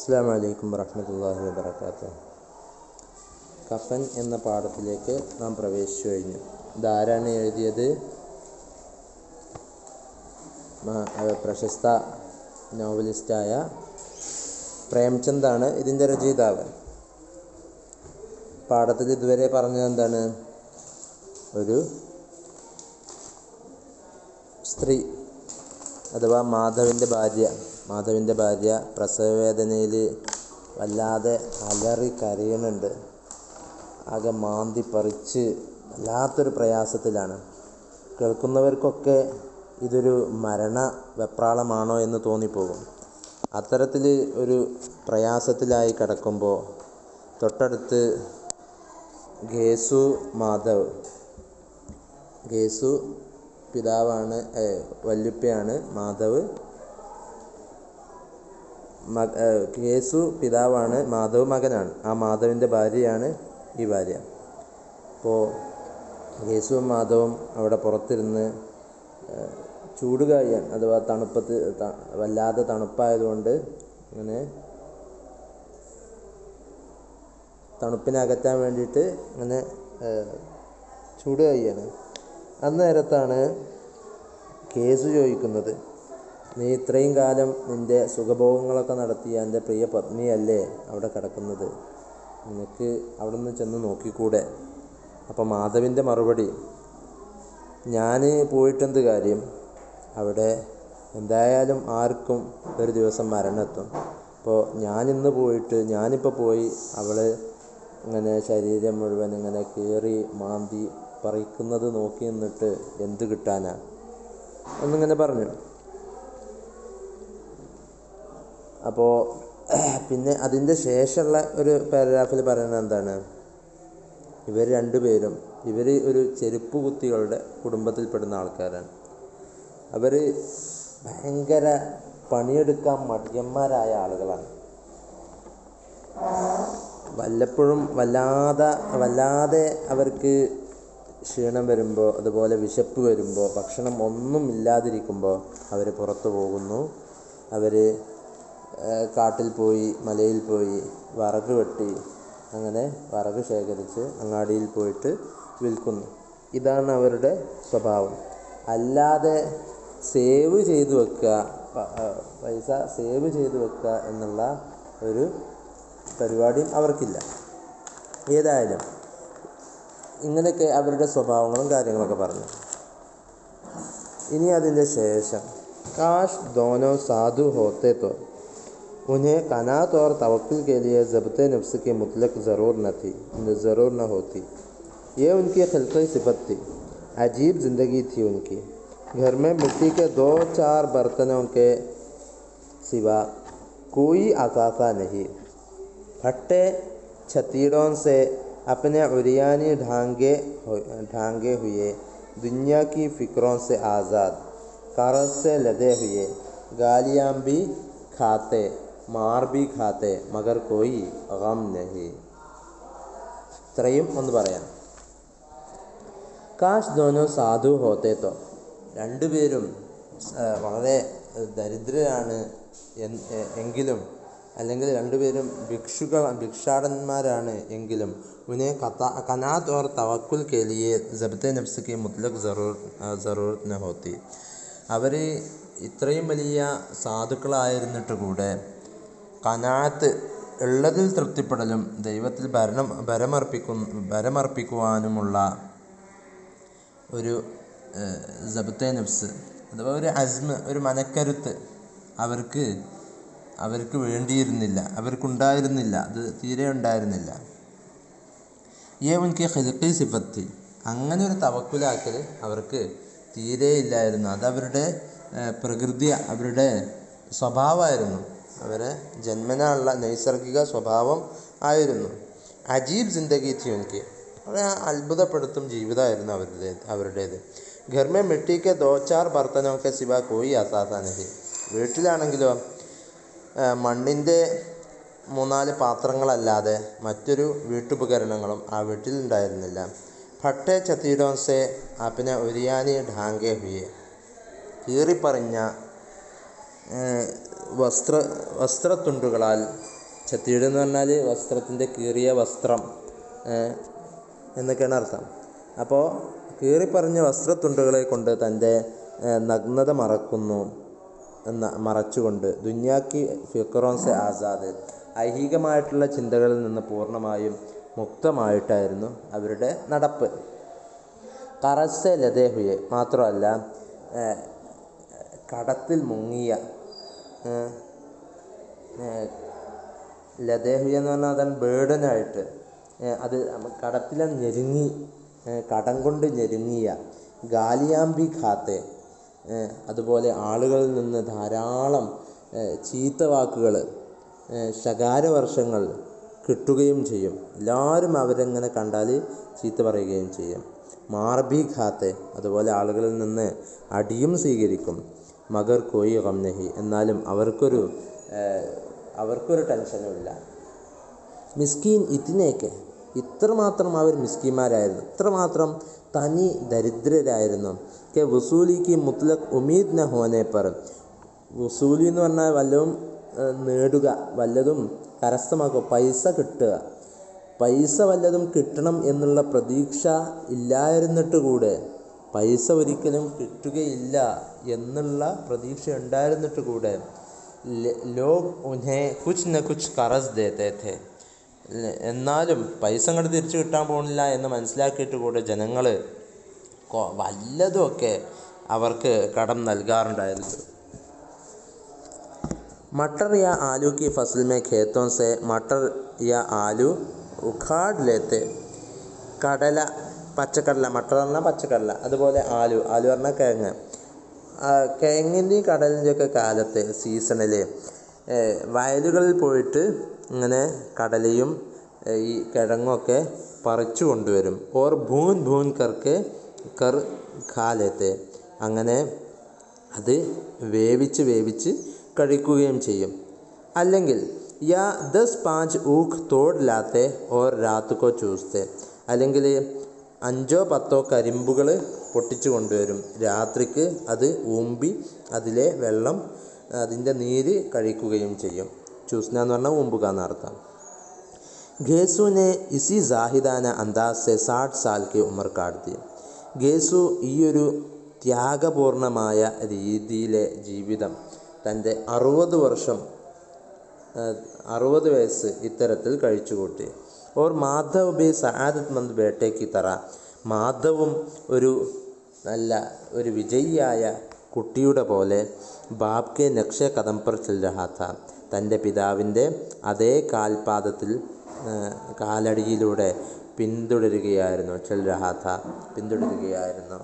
അസ്സലാമു അലൈക്കും വറഹ്മത്തുള്ളാഹി വബറകാതുഹു. കഫൻ എന്ന പാഠത്തിലേക്ക് നാം പ്രവേശിച്ചു കഴിഞ്ഞു. ഇതാരാണ് എഴുതിയത്? പ്രശസ്ത നോവലിസ്റ്റായ പ്രേംചന്ദാണ് ഇതിൻ്റെ രചയിതാവ്. പാഠത്തിൽ ഇതുവരെ പറഞ്ഞത് എന്താണ്? ഒരു സ്ത്രീ അഥവാ മാധവിൻ്റെ ഭാര്യ പ്രസവവേദനയിൽ വല്ലാതെ അലറി കരയുന്നുണ്ട്. ആകെ മാന്തി പറിച്ച് വല്ലാത്തൊരു പ്രയാസത്തിലാണ്. കേൾക്കുന്നവർക്കൊക്കെ ഇതൊരു മരണ വെപ്രാളമാണോ എന്ന് തോന്നിപ്പോകും. അത്തരത്തിൽ ഒരു പ്രയാസത്തിലായി കിടക്കുമ്പോൾ തൊട്ടടുത്ത് ഖേസു പിതാവാണ്, വല്യുപ്പയാണ്. ഖേസു പിതാവാണ്, മാധവ് മകനാണ്. ആ മാധവിൻ്റെ ഭാര്യയാണ് ഈ ഭാര്യ. അപ്പോൾ ഖേസുവും മാധവും അവിടെ പുറത്തിരുന്ന് ചൂട് കായാൻ, അഥവാ വല്ലാതെ തണുപ്പായതുകൊണ്ട് അങ്ങനെ തണുപ്പിനെ അകറ്റാൻ വേണ്ടിയിട്ട് അങ്ങനെ ചൂട് കായാണ്. അന്നേരത്താണ് ഖേസു ചോദിക്കുന്നത്, നീ ഇത്രയും കാലം നിൻ്റെ സുഖഭോഗങ്ങളൊക്കെ നടത്തിയ എൻ്റെ പ്രിയ പത്നിയല്ലേ അവിടെ കിടക്കുന്നത്? നിനക്ക് അവിടെ നിന്ന് ചെന്ന് നോക്കിക്കൂടെ? അപ്പോൾ മാധവിൻ്റെ മറുപടി, ഞാൻ പോയിട്ടെന്ത് കാര്യം? അവിടെ എന്തായാലും ആർക്കും ഒരു ദിവസം മരണമെത്തും. അപ്പോൾ ഞാനിപ്പോൾ പോയി അവൾ ഇങ്ങനെ ശരീരം മുഴുവൻ ഇങ്ങനെ കീറി മാന്തി പറിക്കുന്നത് നോക്കി നിന്നിട്ട് എന്ത് കിട്ടാനാ എന്നിങ്ങനെ പറഞ്ഞു. അപ്പോൾ പിന്നെ അതിൻ്റെ ശേഷമുള്ള ഒരു പാരഗ്രാഫിൽ പറയുന്നത് എന്താണ്? ഇവർ രണ്ടുപേരും ഒരു ചെരുപ്പ് കുത്തികളുടെ കുടുംബത്തിൽപ്പെടുന്ന ആൾക്കാരാണ്. അവർ ഭയങ്കര പണിയെടുക്കാൻ മടിയന്മാരായ ആളുകളാണ്. വല്ലപ്പോഴും വല്ലാതെ അവർക്ക് ക്ഷീണം വരുമ്പോൾ, അതുപോലെ വിശപ്പ് വരുമ്പോൾ, ഭക്ഷണം ഒന്നും ഇല്ലാതിരിക്കുമ്പോൾ അവർ പുറത്തു പോകുന്നു. അവർ കാട്ടിൽ പോയി, മലയിൽ പോയി വിറക് വെട്ടി, അങ്ങനെ വിറക് ശേഖരിച്ച് അങ്ങാടിയിൽ പോയിട്ട് വിൽക്കുന്നു. ഇതാണ് അവരുടെ സ്വഭാവം. അല്ലാതെ പൈസ സേവ് ചെയ്ത് വെക്കുക എന്നുള്ള ഒരു പരിപാടിയും അവർക്കില്ല. ഏതായാലും ഇങ്ങനെയൊക്കെ അവരുടെ സ്വഭാവങ്ങളും കാര്യങ്ങളൊക്കെ പറഞ്ഞു. ഇനി അതിൻ്റെ ശേഷം, കാശ് ദോനോ സാധു ഹോത്തെ തോ उन्हें कनात और तवक्कुल के लिए ज़ब्त नफ्स की मुतलक ज़रूर न होती। ये उनकी खिलक़ी सिफत थी, अजीब ज़िंदगी थी उनकी। घर में मिट्टी के 2-4 बर्तनों के सिवा कोई असासा नहीं। फट्टे छतीड़ों से अपने उरियानी ढांगे हुए, दुनिया की फ़िक्रों से आज़ाद, कर्ज़ से लदे हुए, गालियाँ भी खाते, मार भी खाते, मगर कोई गम नहीं. ഇത്രയും ഒന്ന് പറയാം. കാശ് ദോനോ സാധു ഹോത്തെ തോ, രണ്ടുപേരും വളരെ ദരിദ്രരാണ് എങ്കിലും, അല്ലെങ്കിൽ രണ്ടുപേരും ഭിക്ഷാടന്മാരാണ് എങ്കിലും, ഉനെ കനാത്ത് ഓർ തവക്കുൽ കെ ലിയെ ജബ്തെ നഫ്സ് കി മുത്ലഖ് ജറൂറത്ത് ന ഹോത്തി. അവർ ഇത്രയും വലിയ സാധുക്കളായിരുന്നിട്ട് കൂടെ കനാത്ത്, ഉള്ളതിൽ തൃപ്തിപ്പെടലും ദൈവത്തിൽ ഭരമർപ്പിക്കുവാനുമുള്ള ഒരു ജബ്തെ നഫ്സ്, അഥവാ ഒരു അസ്മ്, ഒരു മനക്കരുത്ത് അവർക്ക് വേണ്ടിയിരുന്നില്ല, അവർക്കുണ്ടായിരുന്നില്ല. അത് തീരെ ഉണ്ടായിരുന്നില്ല. യേ ഉൻകി ഖിൽഖി സിഫത്ത്, അങ്ങനെ ഒരു തവക്കുലാക്കൽ അവർക്ക് തീരെ ഇല്ലായിരുന്നു. അതവരുടെ പ്രകൃതി, അവരുടെ സ്വഭാവമായിരുന്നു, അവരെ ജന്മനായുള്ള നൈസർഗിക സ്വഭാവം ആയിരുന്നു. അജീബ് ജിന്ദഗി തി ഉൻകി, വളരെ അത്ഭുതപ്പെടുത്തും ജീവിതമായിരുന്നു അവരുടേത്. ഘർമേ മിട്ടിക്ക് 2-4 ബർത്തനൊക്കെ സിവാ കോയി അസാസാ നഹി. വീട്ടിലാണെങ്കിലോ മണ്ണിൻ്റെ 3-4 പാത്രങ്ങളല്ലാതെ മറ്റൊരു വീട്ടുപകരണങ്ങളും ആ വീട്ടിൽ ഉണ്ടായിരുന്നില്ല. ഫട്ടെ ചത്തീഡോൻ സെ അപ്നെ ഉരിയാനി ഢാങ്കെ ഹുയെ, കീറിപ്പറിഞ്ഞ വസ്ത്രത്തുണ്ടുകളാൽ ഛത്തീട് എന്ന് പറഞ്ഞാൽ വസ്ത്രത്തിൻ്റെ കീറിയ വസ്ത്രം എന്നൊക്കെയാണ് അർത്ഥം. അപ്പോൾ കീറിപ്പറഞ്ഞ വസ്ത്രത്തുണ്ടുകളെ കൊണ്ട് തൻ്റെ നഗ്നത മറച്ചുകൊണ്ട് ദുനിയാക്കി ഫിക്രോൻ സെ ആസാദ്, ഐഹികമായിട്ടുള്ള ചിന്തകളിൽ നിന്ന് പൂർണ്ണമായും മുക്തമായിട്ടായിരുന്നു അവരുടെ നടപ്പ്. കറസെ ലതേഹുയെ മാത്രമല്ല, കടത്തിൽ മുങ്ങിയ, ലതേഹുയ എന്ന് പറഞ്ഞാൽ അതാണ് ബേഡനായിട്ട്, അത് കടത്തിലെ ഞെരുങ്ങി, കടം കൊണ്ട് ഞെരുങ്ങിയ, ഗാലിയാമ്പി ഖാത്തെ, അതുപോലെ ആളുകളിൽ നിന്ന് ധാരാളം ചീത്ത വാക്കുകൾ, ശകാരവർഷങ്ങൾ കിട്ടുകയും ചെയ്യും. എല്ലാവരും അവരെങ്ങനെ കണ്ടാൽ ചീത്ത പറയുകയും ചെയ്യും. മാർബി ഖാത്തെ, അതുപോലെ ആളുകളിൽ നിന്ന് അടിയും സ്വീകരിക്കും. മഗർ കോയി ഗംനഹി, എന്നാലും അവർക്കൊരു ടെൻഷനുമില്ല. മിസ്കീൻ ഇതിനേക്ക്, ഇത്രമാത്രം അവർ മിസ്കീന്മാരായിരുന്നു, ഇത്രമാത്രം തനി ദരിദ്രരായിരുന്നു. കെ വസൂലിക്ക് മുത്ലഖ് ഉമീദ് ന ഹോനെ പർ, വസൂലി എന്ന് പറഞ്ഞാൽ വല്ലതും നേടുക, വല്ലതും കരസ്ഥമാക്കുക, പൈസ കിട്ടുക, പൈസ വല്ലതും കിട്ടണം എന്നുള്ള പ്രതീക്ഷ ഇല്ലായിരുന്നിട്ട് കൂടെ, പൈസ ഒരിക്കലും കിട്ടുകയില്ല എന്നുള്ള പ്രതീക്ഷ ഉണ്ടായിരുന്നിട്ട് കൂടെ, ലോഗ് ഉൻഹെ കുച്ച് ന കുച്ച് കറസ് ദേത്തെ थे, എന്നാലും പൈസ അങ്ങോട്ട് തിരിച്ചു കിട്ടാൻ പോകുന്നില്ല എന്ന് മനസ്സിലാക്കിയിട്ട് കൂടെ ജനങ്ങൾ വല്ലതുമൊക്കെ അവർക്ക് കടം നൽകാറുണ്ടായിരുന്നു. मटर या आलू की फसल में खेतों से मटर या आलू उखाड़ लेते. കടല, പച്ചക്കടല, മട്ടർ പറഞ്ഞാൽ പച്ചക്കടല, അതുപോലെ ആലു പറഞ്ഞാൽ കിഴങ്ങ്. കിഴങ്ങിൻ്റെയും കടലിൻ്റെയൊക്കെ കാലത്ത്, സീസണിൽ വയലുകളിൽ പോയിട്ട് ഇങ്ങനെ കടലയും ഈ കിഴങ്ങൊക്കെ പറിച്ചു കൊണ്ടുവരും. ഓർ ഭൂൻ ഭൂൻ കർ ഖാ ലേത്തെ, അങ്ങനെ അത് വേവിച്ച് കഴിക്കുകയും ചെയ്യും. അല്ലെങ്കിൽ യാ 10-5 ഊഖ് തോട് ലാത്തെ ഓർ രാത്ത് കോ ചൂസ്തെ, അല്ലെങ്കിൽ 5-10 കരിമ്പുകൾ പൊട്ടിച്ചു കൊണ്ടുവരും, രാത്രിക്ക് അത് ഊമ്പി അതിലെ വെള്ളം, അതിൻ്റെ നീര് കഴിക്കുകയും ചെയ്യും. ചൂസ്ന എന്ന് പറഞ്ഞാൽ ഊമ്പുക എന്നർത്ഥം. ഘേസുവിനെ ഇസി സാഹിദാന അന്താസ് 60 സാൽ की ഉമർ കാട്ടി. ഘേസു ഈ ഒരു ത്യാഗപൂർണമായ രീതിയിലെ ജീവിതം തൻ്റെ 60 വയസ്സ് ഇത്തരത്തിൽ കഴിച്ചുകൂട്ടി. ഓർ മാധവ് ബി സആദത്ത് മന്ദ് ബേട്ടയ്ക്ക് തറ, മാധവും ഒരു വിജയിയായ കുട്ടിയുടെ പോലെ ബാബ്കെ നക്ഷ കദം പർ ചൽ രഹാ ഥാ, തൻ്റെ പിതാവിൻ്റെ അതേ കാലടിയിലൂടെ പിന്തുടരുകയായിരുന്നു. ചൽ രഹാ ഥാ, പിന്തുടരുകയായിരുന്നു.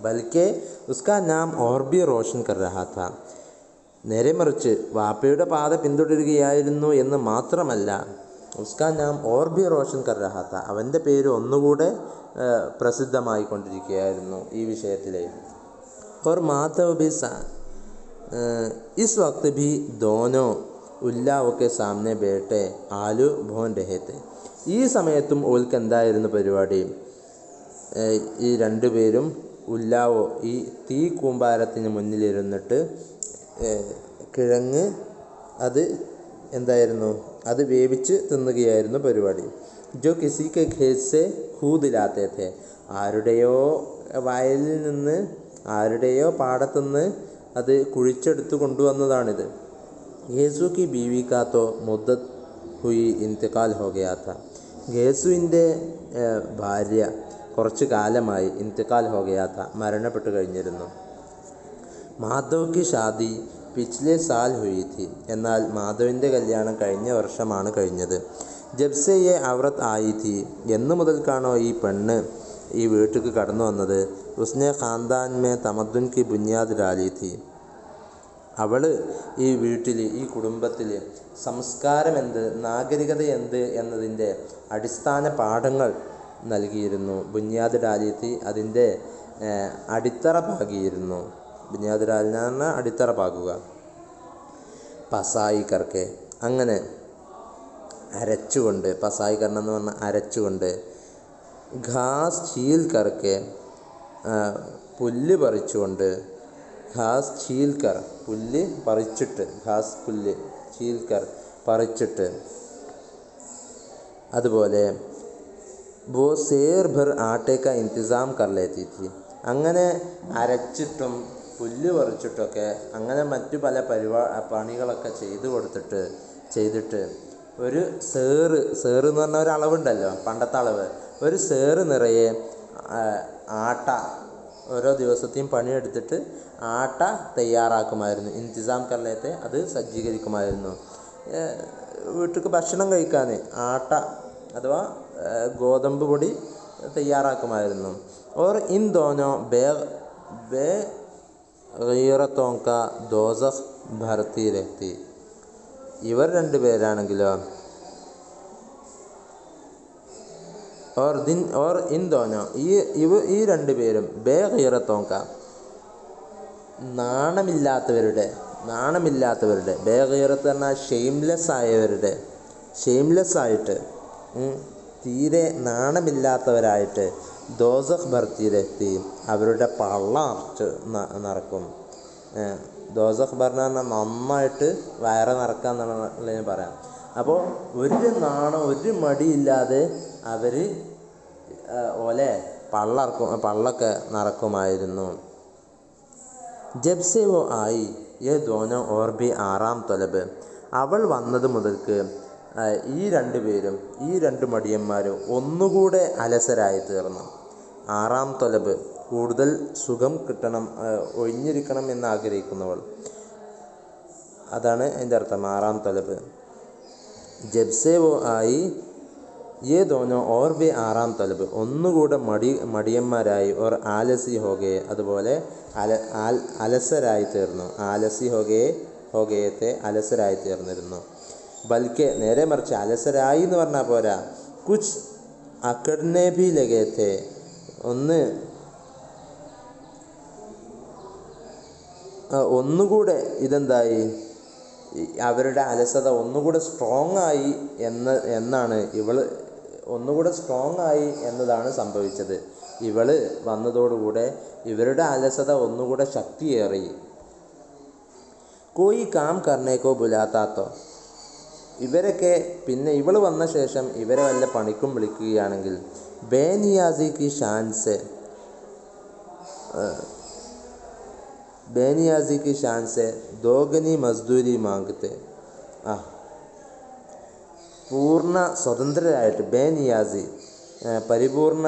ബൽക്കെ ഉസ്കാ നാം ഓർ ബി റോഷൻ കർ രഹാ ഥാ, നേരെ മറിച്ച് വാപ്പയുടെ പാത പിന്തുടരുകയായിരുന്നു എന്ന് മാത്രമല്ല, ഉസ്കാ നാം ഓർ ബി റോഷൻ കർ രഹാ ഥാ, അവൻ്റെ പേര് ഒന്നുകൂടെ പ്രസിദ്ധമായി കൊണ്ടിരിക്കുകയായിരുന്നു ഈ വിഷയത്തിൽ. और माधव भी इस वक्त भी दोनों उल्लाओं के सामने बैठे आलू भून रहे थे. ഈ സമയത്തും ഓൽക്ക് എന്തായിരുന്നു പരിപാടി? ഈ രണ്ടുപേരും ഉല്ലാവോ, ഈ തീ കൂമ്പാരത്തിന് മുന്നിലിരുന്നിട്ട് കിഴങ്ങ് അത് വേവിച്ച് തിന്നുകയായിരുന്നു പരിപാടി. ജോ കിസിക്ക് ഖേസെ ഖൂദിലാത്തേ थे, ആരുടെയോ വയലിൽ നിന്ന്, ആരുടെയോ പാടത്തുനിന്ന് അത് കുഴിച്ചെടുത്ത് കൊണ്ടുവന്നതാണിത്. ഘേസു കി ബീവി കാ തോ മുദ്ദത്ത് ഹുയി ഇന്തിക്കാൽ ഹോ ഗയാ ഥാ, ഘേസുവിൻ്റെ ഭാര്യ കുറച്ച് കാലമായി ഇന്തിക്കാൽ ഹോ ഗയാ ഥാ, മരണപ്പെട്ടു കഴിഞ്ഞിരുന്നു. മാധവ് കി ഷാദി പിച്ഛ്ലെ സാൽ ഹുയി ഥി, എന്നാൽ മാധവിൻ്റെ കല്യാണം കഴിഞ്ഞ വർഷമാണ് കഴിഞ്ഞത്. ജബ്സെ യെ ഔറത്ത് ആയി ഥി, എന്ന് മുതൽക്കാണോ ഈ പെണ്ണ് ഈ വീട്ടിലേക്ക് കടന്നു വന്നത്? ഉസ്നെ ഖാൻദാൻ മേ തമദ്ദുൻ കി ബുനിയാദ് ഡാലി ഥി, അവൾ ഈ വീട്ടിൽ, ഈ കുടുംബത്തിൽ സംസ്കാരം എന്ത്, നാഗരികത എന്ത് എന്നതിൻ്റെ അടിസ്ഥാന പാഠങ്ങൾ നൽകിയിരുന്നു. ബുനിയാദ് ഡാലി ഥി, അതിൻ്റെ അടിത്തറ പാകിയിരുന്നു. ബുനിയാദ് ഡാലി എന്ന് പറഞ്ഞാൽ അടിത്തറ പാകുക. പസായി കർക്കെ, അങ്ങനെ അരച്ചുകൊണ്ട്, പസായി കർണം എന്ന് പറഞ്ഞാൽ അരച്ചുകൊണ്ട്. ഘാസ് ചീൽ കർക്കെ, പുല്ല് പറിച്ചുകൊണ്ട്. ഘാസ് ചീൽക്കർ, പുല്ല് പറിച്ചിട്ട്, ഘാസ് പുല്ല്, ചീൽക്കർ പറിച്ചിട്ട്, അതുപോലെ वो शेर भर आटे का इंतज़ाम कर लेती थी. അങ്ങനെ അരച്ചിട്ടും പുല്ല് പറിച്ചിട്ടൊക്കെ അങ്ങനെ മറ്റു പല പണികളൊക്കെ ചെയ്തിട്ട് ഒരു സേറ് എന്ന് പറഞ്ഞ ഒരു അളവുണ്ടല്ലോ, പണ്ടത്തെ അളവ്, ഒരു സേറ് നിറയെ ആട്ട ഓരോ ദിവസത്തെയും പണിയെടുത്തിട്ട് ആട്ട തയ്യാറാക്കുമായിരുന്നു. ഇൻതിസാം കർലേത്തെ, അത് സജ്ജീകരിക്കുമായിരുന്നു. വീട്ടിലേക്ക് ഭക്ഷണം കഴിക്കാൻ ആട്ട അഥവാ ഗോതമ്പ് പൊടി തയ്യാറാക്കുമായിരുന്നു. ഓർ ഇൻ ദോനോ ബേഗീറത്തോं का दोज़ख भरती रहती. ഇവർ രണ്ടുപേരാണെങ്കിലോ और इन दोनों ഈ രണ്ടുപേരും ബേഗീറത്തോं का നാണമില്ലാത്തവരുടെ ബേഗീറത്ത് പറഞ്ഞാൽ ഷെയിംലെസ് ആയിട്ട്, തീരെ നാണമില്ലാത്തവരായിട്ട് ദോസഖ് ഭർത്തിയിലെത്തി അവരുടെ പള്ള നിറക്കും. ദോസഖ് പറഞ്ഞാൽ നന്നായിട്ട് വയറ് നിറക്കുക എന്നുള്ളത് പറയാം. അപ്പോൾ ഒരു മടിയില്ലാതെ അവർ പള്ളൊക്കെ നിറക്കുമായിരുന്നു. ജബ്സെ വോ ആയി യേ ദോനോ ഓർ ബി ആറാം തലബ്. അവൾ വന്നത് മുതൽക്ക് ഈ രണ്ട് മടിയന്മാരും ഒന്നുകൂടെ അലസരായി തീർന്നു. ആറാം തലബ്, കൂടുതൽ സുഖം കിട്ടണം, ഒഴിഞ്ഞിരിക്കണം എന്ന് ആഗ്രഹിക്കുന്നവൾ, അതാണ് അതിൻ്റെ അർത്ഥം, ആറാം തലബ്. ജബ്സെ വോ ആയി യേ ദോനോ ഓർ ബി ആറാം തലബ്, ഒന്നുകൂടെ മടിയന്മാരായി, ഓർ ആലസി ഹോഗയെ, അതുപോലെ അലസരായി തീർന്നു. ആലസി ഹോഗയത്തെ അലസരായി തീർന്നിരുന്നു. ബൽക്കെ, നേരെ മറിച്ച് അലസരായി എന്ന് പറഞ്ഞാൽ പോരാ, കുച്ച് അക്കഡ്നെ ഭി ലഗേത്തെ, ഒന്നുകൂടെ ഇതെന്തായി, അവരുടെ അലസത ഒന്നുകൂടെ സ്ട്രോങ് ആയി എന്നതാണ് സംഭവിച്ചത്. ഇവള് വന്നതോടുകൂടെ ഇവരുടെ അലസത ഒന്നുകൂടെ ശക്തിയേറി. കോയി കാം കർണേക്കോ ബുലാത്താത്തോ, ഇവരൊക്കെ പിന്നെ ഇവൾ വന്ന ശേഷം ഇവരെ വല്ല പണിക്കും വിളിക്കുകയാണെങ്കിൽ ബേനിയാസിക്ക് ഷാൻസെ ദോഗനി മസ്ദൂരി മാങ്ങത്തെ. പൂർണ്ണ സ്വതന്ത്രരായിട്ട്, ബേനിയാസി പരിപൂർണ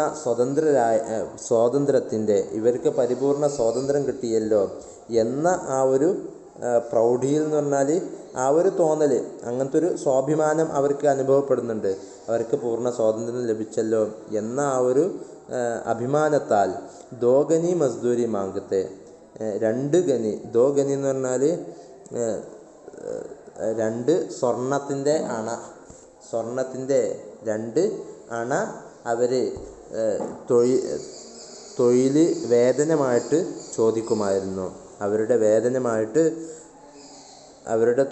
സ്വാതന്ത്ര്യത്തിൻ്റെ, ഇവർക്ക് പരിപൂർണ സ്വാതന്ത്ര്യം കിട്ടിയല്ലോ എന്ന ആ ഒരു പ്രൗഢിയിൽ എന്ന് പറഞ്ഞാൽ ആ ഒരു തോന്നൽ, അങ്ങനത്തെ ഒരു സ്വാഭിമാനം അവർക്ക് അനുഭവപ്പെടുന്നുണ്ട്. അവർക്ക് പൂർണ്ണ സ്വാതന്ത്ര്യം ലഭിച്ചല്ലോ എന്ന ആ ഒരു അഭിമാനത്താൽ ദോഗനി മസ്ദൂരി മാങ്കത്തെ, രണ്ട് ഗനി, ദോഗനി എന്ന് പറഞ്ഞാൽ രണ്ട് സ്വർണത്തിൻ്റെ രണ്ട് അണ അവർ തൊഴിൽ വേതനമായിട്ട് ചോദിക്കുമായിരുന്നു. അവരുടെ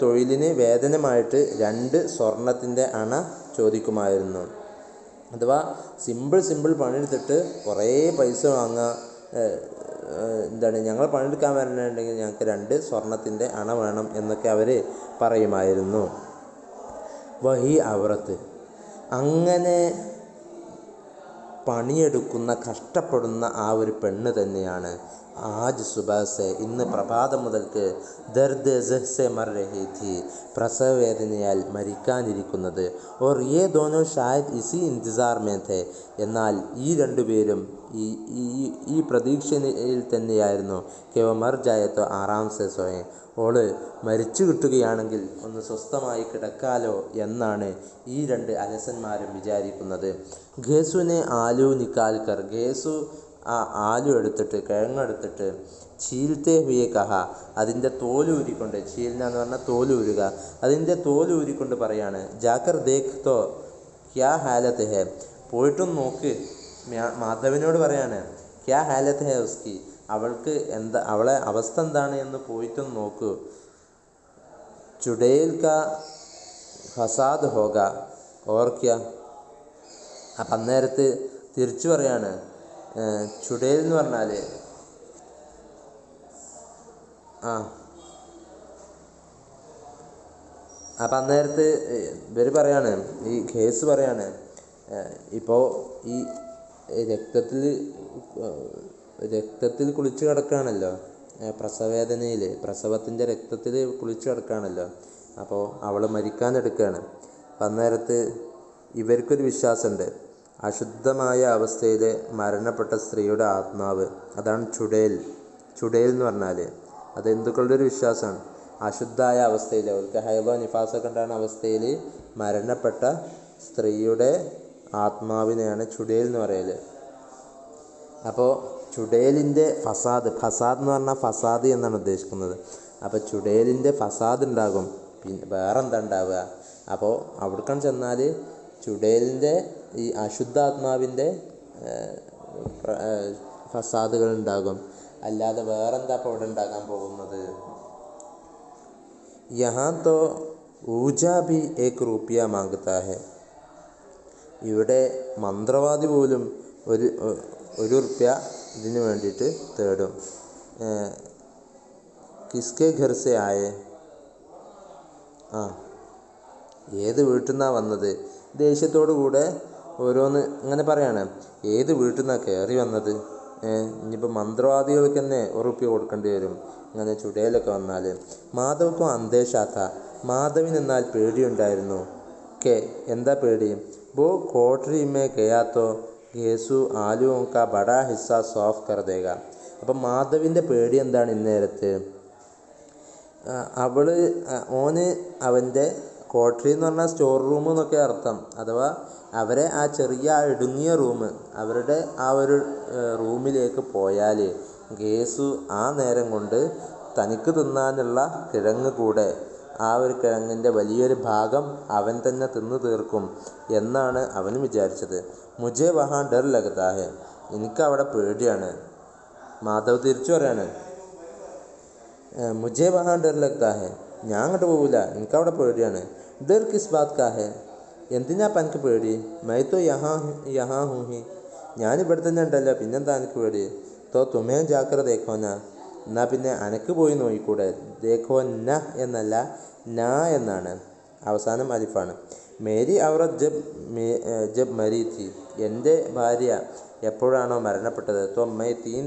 തൊഴിലിന് വേതനമായിട്ട് 2 സ്വർണത്തിൻ്റെ അണ ചോദിക്കുമായിരുന്നു. അഥവാ സിമ്പിൾ പണിയെടുത്തിട്ട് കുറേ പൈസ വാങ്ങുക, ഞങ്ങൾ പണിയെടുക്കാൻ വരണമെന്നുണ്ടെങ്കിൽ ഞങ്ങൾക്ക് 2 സ്വർണത്തിൻ്റെ അണ വേണം എന്നൊക്കെ അവർ പറയുമായിരുന്നു. വഹി ഔറത്ത്, അങ്ങനെ പണിയെടുക്കുന്ന കഷ്ടപ്പെടുന്ന ആ ഒരു പെണ്ണ് തന്നെയാണ് ആജ് സുബഹ്, ഇന്ന് പ്രഭാതം മുതൽക്ക് ദർദ് സെ മർ രഹി ഥി, പ്രസവവേദനയാൽ മരിക്കാനിരിക്കുന്നത്. Or Yeh ദോനോ ഷായദ് EC Intisar may ഥേ, എന്നാൽ ഈ രണ്ടുപേരും ഈ പ്രതീക്ഷയിൽ തന്നെയായിരുന്നു. കെവ മർ ജായത്തോ ആറാം സെ സോയെ, ഓള് മരിച്ചു കിട്ടുകയാണെങ്കിൽ ഒന്ന് സ്വസ്ഥമായി കിടക്കാലോ എന്നാണ് ഈ 2 അലസന്മാരും വിചാരിക്കുന്നത്. ഘേസുനെ ആലു നിക്കാൽ കർ, ഘേസു ആ ആലു എടുത്തിട്ട്, കിഴങ്ങെടുത്തിട്ട്, ചീൽത്തെ ഹുയെ കഹ, അതിൻ്റെ തോലൂരിക്കൊണ്ട്, ചീൽന എന്ന് പറഞ്ഞാൽ തോലൂരുക, അതിൻ്റെ തോലൂരിക്കൊണ്ട് പറയാണ്, ജാക്കർ ദേഖ് തോ ക്യാ ഹാലത്ത് ഹേ, പോയിട്ടും നോക്ക്, മാധവനോട് പറയാണ്, ക്യാ ഹാലത്ത് ഹേ ഉസ്കി, അവളെ അവസ്ഥ എന്താണ് എന്ന് പോയിട്ടും നോക്കൂ. ചുടേൽ കാ ഫസാദ് ഹോഗ ഓർ ക്യാ, അപ്പം അന്നേരത്ത് തിരിച്ചു പറയാണ്, ചുടേൽ എന്ന് പറഞ്ഞാൽ അപ്പം അന്നേരത്ത് ഇവർ പറയാണ്, ഈ കേസ് പറയാണ്, ഇപ്പോൾ ഈ രക്തത്തിൽ കുളിച്ച് കിടക്കുകയാണല്ലോ, പ്രസവവേദനയിൽ പ്രസവത്തിൻ്റെ രക്തത്തിൽ കുളിച്ച് കിടക്കുകയാണല്ലോ. അപ്പോൾ അവൾ മരിക്കാനെടുക്കുകയാണ്. അപ്പം അന്നേരത്ത് ഇവർക്കൊരു വിശ്വാസമുണ്ട്, അശുദ്ധമായ അവസ്ഥയിൽ മരണപ്പെട്ട സ്ത്രീയുടെ ആത്മാവ്, അതാണ് ചുടേൽ എന്ന് പറഞ്ഞാൽ അത് ഹിന്ദുക്കളുടെ ഒരു വിശ്വാസമാണ്. അശുദ്ധമായ അവസ്ഥയിൽ, അവർക്ക് ഹൈബ നിഫാസൊക്കെ ഉണ്ടാകുന്ന അവസ്ഥയിൽ മരണപ്പെട്ട സ്ത്രീയുടെ ആത്മാവിനെയാണ് ചുടേൽ എന്ന് പറയൽ. അപ്പോൾ ചുടേലിൻ്റെ ഫസാദ് എന്ന് പറഞ്ഞാൽ ഫസാദ് എന്നാണ് ഉദ്ദേശിക്കുന്നത്. അപ്പോൾ ചുടേലിൻ്റെ ഫസാദ് ഉണ്ടാകും. പിന്നെ വേറെ എന്താ ഉണ്ടാവുക? അപ്പോൾ അവിടേക്കാണ് ചെന്നാൽ ചുടേലിൻ്റെ ഈ അശുദ്ധാത്മാവിൻ്റെ ഫസാദുകൾ ഉണ്ടാകും. അല്ലാതെ വേറെന്താ അപ്പോൾ അവിടെ ഉണ്ടാകാൻ പോകുന്നത്? യഹാ തോ ഊജാ ഭി ഏക് റുപ്യ മാംഗത്താ ഹെ. ഇവിടെ മന്ത്രവാദി പോലും ഒരു റുപ്യ ഇതിന് വേണ്ടിയിട്ട് തേടും. കിസ്കെ ഘർ സെ ആയേ, ഏത് വീട്ടിൽ നിന്നാണ് വന്നത്? ദേഷ്യത്തോടു കൂടെ ഓരോന്ന് ഇങ്ങനെ പറയാണ്, ഏത് വീട്ടിൽ നിന്നാണ് കയറി വന്നത്? ഇനിയിപ്പോൾ മന്ത്രവാദികൾക്ക് തന്നെ ഉറുപ്പ്യ കൊടുക്കേണ്ടി വരും ഇങ്ങനെ ചുടയിലൊക്കെ വന്നാൽ. മാധവക്കും അന്തേഷാത്ത, മാധവിനെന്നാൽ പേടിയുണ്ടായിരുന്നു. എന്താ പേടി? ബോ കോട്ടറി മേ ഗയാത്തോ യേസു ആലുവോങ്ക ബഡാ ഹിസ്സ സോഫ് കർ ദേഗ. അപ്പം മാധവിൻ്റെ പേടി എന്താണ്? ഇന്നേരത്ത് ഓന് അവൻ്റെ കോട്ടറി എന്ന് പറഞ്ഞാൽ സ്റ്റോർ റൂം എന്നൊക്കെ അർത്ഥം. അഥവാ അവരെ ആ ചെറിയ ഇടുങ്ങിയ റൂം, അവരുടെ ആ ഒരു റൂമിലേക്ക് പോയാൽ യേസു ആ നേരം കൊണ്ട് തനിക്ക് തിന്നാനുള്ള കിഴങ്ങ് കൂടെ, ആ ഒരു കിഴങ്ങിൻ്റെ വലിയൊരു ഭാഗം അവൻ തന്നെ തിന്നു തീർക്കും എന്നാണ് അവന് വിചാരിച്ചത്. മുജെ വഹാ ഡർ ലഗ്താ ഹെ, എനിക്കവിടെ പേടിയാണ്. മാധവ് തിരിച്ചു പറയാണ്, മുജെ വഹാ ഡർ ലഗ്താ ഹെ, ഞാൻ അങ്ങോട്ട് പോകില്ല, എനിക്കവിടെ പേടിയാണ്. ഡർ കിസ് ബാത് കാ ഹെ, എന്തിനാപ്പം എനിക്ക് പേടി? മൈ തോ യഹാ ഹൂഹി, ഞാനിവിടെ തന്നെ ഉണ്ടല്ലോ, പിന്നെന്താ എനിക്ക് പേടി? തോ തുമേ ജാക്കർ ദേഖോന, എന്നാൽ പിന്നെ അനക്ക് പോയി നോക്കിക്കൂടെ? ദേഖോ ന എന്നല്ല, ന എന്നാണ്, അവസാനം അലിഫാണ്. മേരി ഔറത്ത് ജബ് മരി തി, എൻ്റെ ഭാര്യ എപ്പോഴാണോ മരണപ്പെട്ടത്, തോ മൈ തീൻ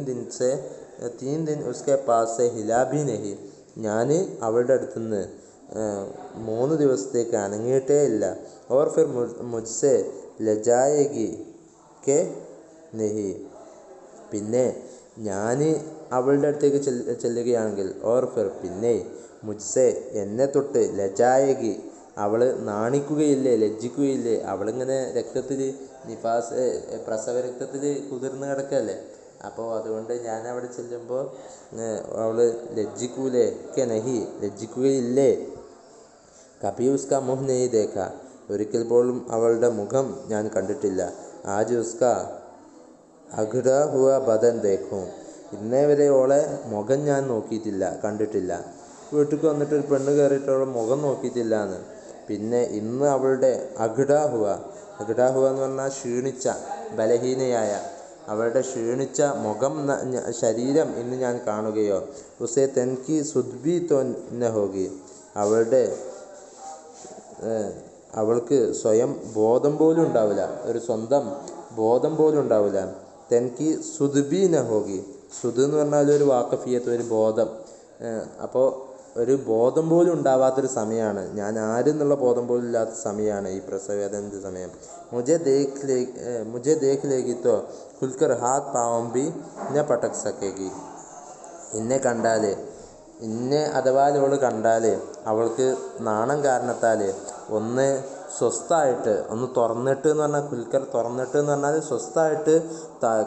ദിൻ ഉസ്കെ പാസ് ഹിലാബി നഹി, ഞാൻ അവളുടെ അടുത്തുനിന്ന് 3 ദിവസത്തേക്ക് അനങ്ങിയിട്ടേ ഇല്ല. ഓർ ഫിർ മുജ്സെ ലജായേഗി കെ നഹി, പിന്നെ ഞാൻ അവളുടെ അടുത്തേക്ക് ചെല്ലുകയാണെങ്കിൽ, ഓർ ഫിർ പിന്നെ, മുജ്സെ എന്നെ തൊട്ട്, ലജായേഗി അവൾ നാണിക്കുകയില്ലേ, ലജ്ജിക്കുകയില്ലേ? അവളിങ്ങനെ രക്തത്തിൽ നിഫാസ് പ്രസവ രക്തത്തിൽ കുതിർന്ന് കിടക്കല്ലേ. അപ്പോൾ അതുകൊണ്ട് ഞാൻ അവിടെ ചെല്ലുമ്പോൾ അവൾ ലജ്ജിക്കൂലേ? കെ നഹി, ലജ്ജിക്കുകയില്ലേ? കഭി ഉസ്ക മുഹ് നെയ് ദേഖ, ഒരിക്കൽ പോലും അവളുടെ മുഖം ഞാൻ കണ്ടിട്ടില്ല. ആജ് ഉസ്ക അഘ്ഡ ഹുവ ബദൻ ദേഖും, ഇന്നേ വരെ ഓളെ മുഖം ഞാൻ നോക്കിയിട്ടില്ല, കണ്ടിട്ടില്ല. വീട്ടിൽ വന്നിട്ട് ഒരു പെണ്ണ് കയറിയിട്ട് അവളെ മുഖം നോക്കിയിട്ടില്ല എന്ന്. പിന്നെ ഇന്ന് അവളുടെ അഘ്ഡ ഹുവ എന്ന് പറഞ്ഞാൽ ക്ഷീണിച്ച, ബലഹീനയായ, അവളുടെ ക്ഷീണിച്ച മുഖം, ശരീരം ഇന്ന് ഞാൻ കാണുകയോ. ഉസേ തെൻകി സുദ്ബി തോ ന ഹോഗി, അവൾക്ക് സ്വയം ബോധം പോലും ഉണ്ടാവില്ല, ഒരു സ്വന്തം ബോധം പോലും ഉണ്ടാവില്ല. തെൻകി സുദ്ബി ന ഹോഗി, സുദ് എന്ന് പറഞ്ഞാൽ ഒരു വാക്കഫിയത്ത്, ഒരു ബോധം. അപ്പോൾ ഒരു ബോധം പോലും ഉണ്ടാവാത്തൊരു സമയമാണ്, ഞാൻ ആരെന്നുള്ള ബോധം പോലും ഇല്ലാത്ത സമയമാണ് ഈ പ്രസവവേദനയുടെ സമയം. മുझे देख लेगी तो खुलकर हाथ पाँव भी न पटक सकेगी, ഇന്നെ അഥവാ അവൾ കണ്ടാൽ അവൾക്ക് നാണം കാരണത്താൽ ഒന്ന് സ്വസ്ഥമായിട്ട്, ഒന്ന് തുറന്നിട്ട് എന്ന് പറഞ്ഞാൽ, കുൽക്കർ തുറന്നിട്ട് എന്ന് പറഞ്ഞാൽ സ്വസ്ഥമായിട്ട്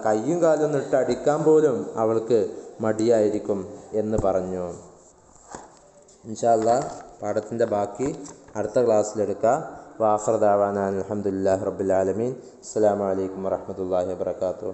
കയ്യും കാലും ഒന്ന് ഇട്ട് അടിക്കാൻ പോലും അവൾക്ക് മടിയായിരിക്കും എന്ന് പറഞ്ഞു. ഇൻഷാ അല്ലാഹ് പാഠത്തിൻ്റെ ബാക്കി അടുത്ത ക്ലാസ്സിലെടുക്കാം. വാഖിർ ദഅവാനാ അൽഹംദുലില്ലാഹി റബ്ബിൽ ആലമീൻ. അസ്സലാമു അലൈക്കും വറഹ്മത്തുള്ളാഹി വബറകാതുഹു.